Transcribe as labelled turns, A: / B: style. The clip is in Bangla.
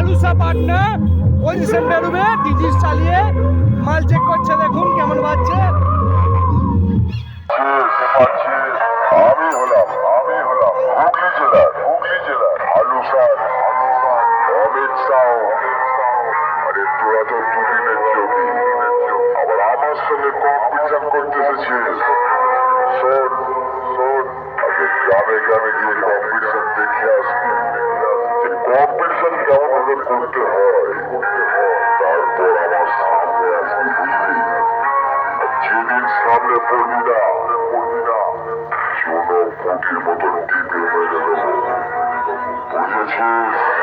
A: আলুসা পাটনা পজিশন বেরোবে, ডিজিস চালিয়ে মাল চেক করছে, দেখুন কেমন বাজছে।
B: হুগলি জেলার আলুসার অমিত সাউ। আরে তোরা তো দুদিনের যোগী, আবার আমার সঙ্গে কম্পিটিশন করতে এসেছিস। শোন শোন, আগে গ্রামে গ্রামে গিয়ে কম্পিটিশন দেখে আসবি, কম্পিটিশন কেমন ভাবে করতে হয়, তারপর আমার সামনে আসবি, বুঝলি? যেদিন সামনে পড়বি না চুনো ফুটির মতন টিপে মেরে দেবো, বুঝেছিস?